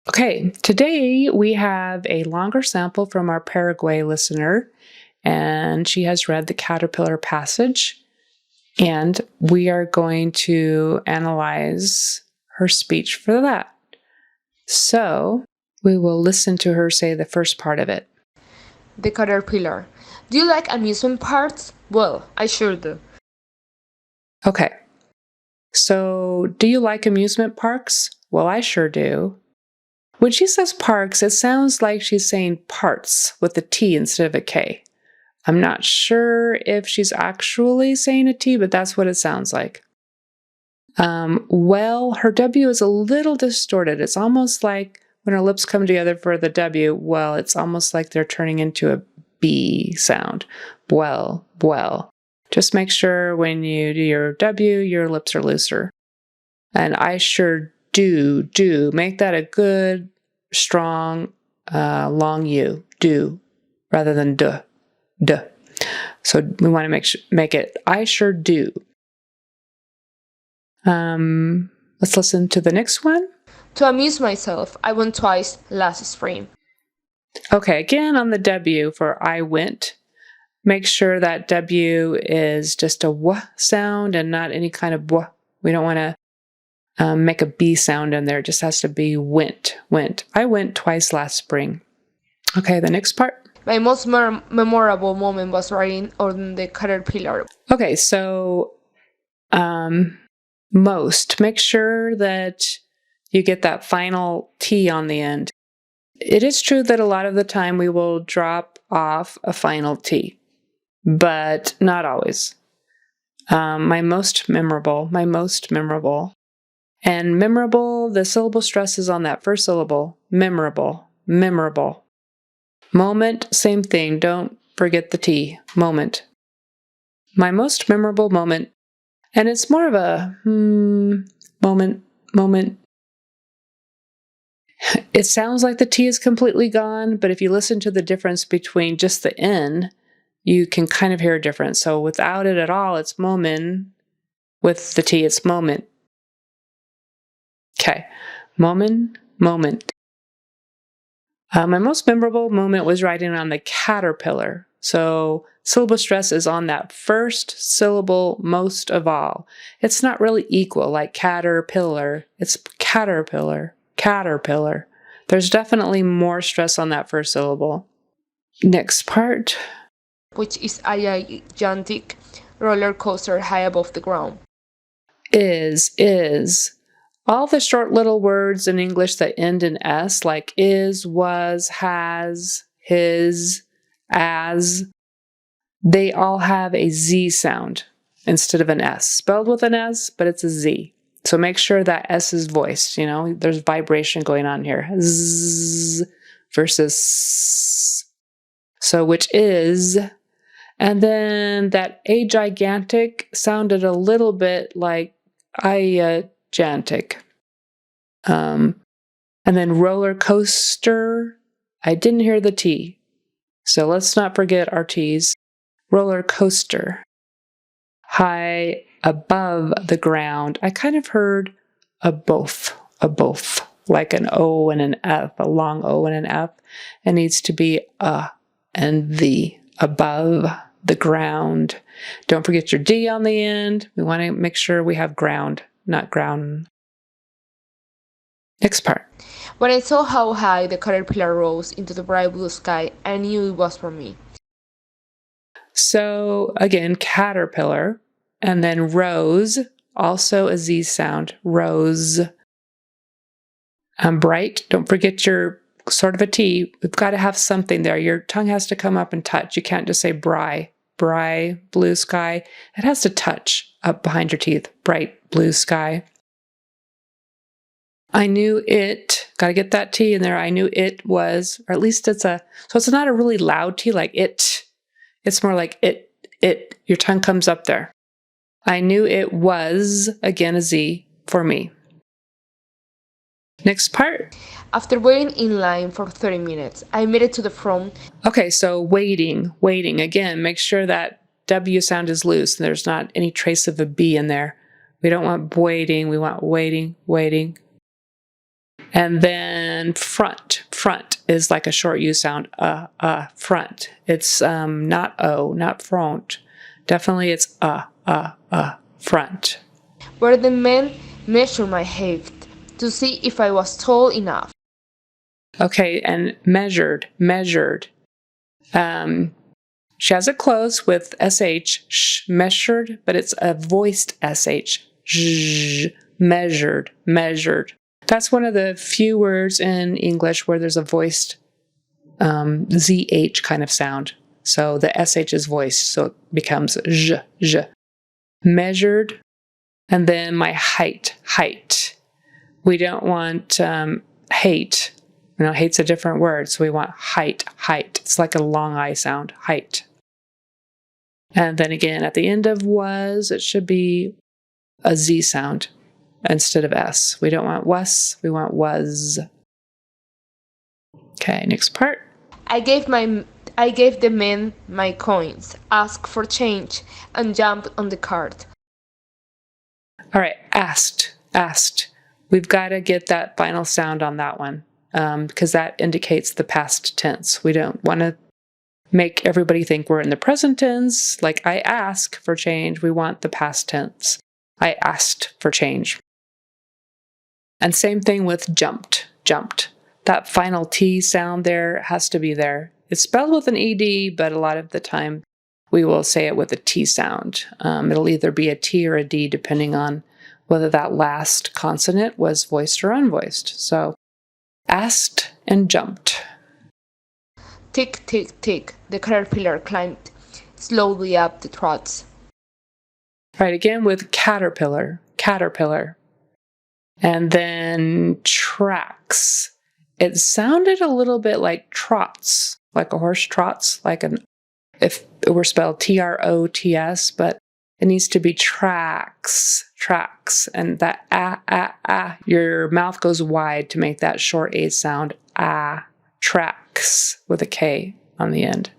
Okay, today we have a longer sample from our Paraguay listener, and she has read the caterpillar passage, and we are going to analyze her speech for that. So we will listen to her say the first part of it. The caterpillar. Do you like amusement parks? Well, I sure do. Okay, so do you like amusement parks? Well, I sure do. When she says parks, it sounds like she's saying parts with a T instead of a K. I'm not sure if she's actually saying a T, but that's what it sounds like. Well, her W is a little distorted. It's almost like when her lips come together for the W, well, it's almost like they're turning into a B sound. Well. Just make sure when you do your W, your lips are looser. And I sure do. Make that a good, strong, long U. Do, rather than duh. Duh. So we want to make it I sure do. Let's listen to the next one. To amuse myself, I went twice last spring. Okay, again on the W for I went. Make sure that W is just a W sound and not any kind of W. We don't want to make a B sound in there. It just has to be went. I went twice last spring. Okay, the next part. My most memorable moment was riding on the caterpillar. Okay, so most. Make sure that you get that final T on the end. It is true that a lot of the time we will drop off a final T, but not always. My most memorable. And memorable, the syllable stress is on that first syllable. Memorable. Moment, same thing. Don't forget the T. Moment. My most memorable moment. And it's more of a moment. It sounds like the T is completely gone, but if you listen to the difference between just the N, you can kind of hear a difference. So without it at all, it's moment. With the T, it's moment. Okay, moment. My most memorable moment was writing on the caterpillar. So syllable stress is on that first syllable most of all. It's not really equal like caterpillar. It's caterpillar. There's definitely more stress on that first syllable. Next part. Which is a gigantic roller coaster high above the ground. Is. All the short little words in English that end in S, like is, was, has, his, as, they all have a Z sound instead of an S. Spelled with an S, but it's a Z. So make sure that S is voiced, there's vibration going on here. Z versus S. So which is, and then that a gigantic sounded a little bit like gigantic. And then roller coaster, I didn't hear the T. So let's not forget our T's. Roller coaster. High above the ground. I kind of heard a both, like an O and an F, a long O and an F. It needs to be a and the, above the ground. Don't forget your D on the end. We want to make sure we have ground, not ground. Next part. When I saw how high the caterpillar rose into the bright blue sky, I knew it was for me. So again, caterpillar, and then rose, also a Z sound, rose. Bright, don't forget your sort of a T. We've got to have something there. Your tongue has to come up and touch. You can't just say bright, blue sky. It has to touch up behind your teeth, bright blue sky. I knew it, got to get that T in there. I knew it was, or at least so it's not a really loud T like it. It's more like it. Your tongue comes up there. I knew it was, again, a Z for me. Next part. After waiting in line for 30 minutes, I made it to the front. Okay, so waiting. Again, make sure that W sound is loose and there's not any trace of a B in there. We don't want waiting. We want waiting. And then front. Front is like a short U sound. Front. It's not O, not front. Definitely it's front. Where the men measured my height to see if I was tall enough. Okay, and measured. She has it close with sh, measured, but it's a voiced sh. Zh, measured. That's one of the few words in English where there's a voiced zh kind of sound. So the sh is voiced, so it becomes zh. Measured. And then my height. We don't want hate. Hate's a different word, so we want height. It's like a long I sound, height. And then again, at the end of was, it should be a Z sound instead of S. We don't want was, we want was. Okay, next part. I gave the men my coins, asked for change, and jumped on the cart. All right, asked. We've got to get that final sound on that one because that indicates the past tense. We don't want to make everybody think we're in the present tense, like I ask for change. We want the past tense. I asked for change. And same thing with jumped. That final T sound there has to be there. It's spelled with an ED, but a lot of the time we will say it with a T sound. It'll either be a T or a D depending on whether that last consonant was voiced or unvoiced. So asked and jumped. Tick, tick, tick, the caterpillar climbed slowly up the trots. Right, again with caterpillar. And then tracks. It sounded a little bit like trots, like a horse trots, if it were spelled TROTS, but it needs to be tracks. And that your mouth goes wide to make that short A sound, tracks with a K on the end.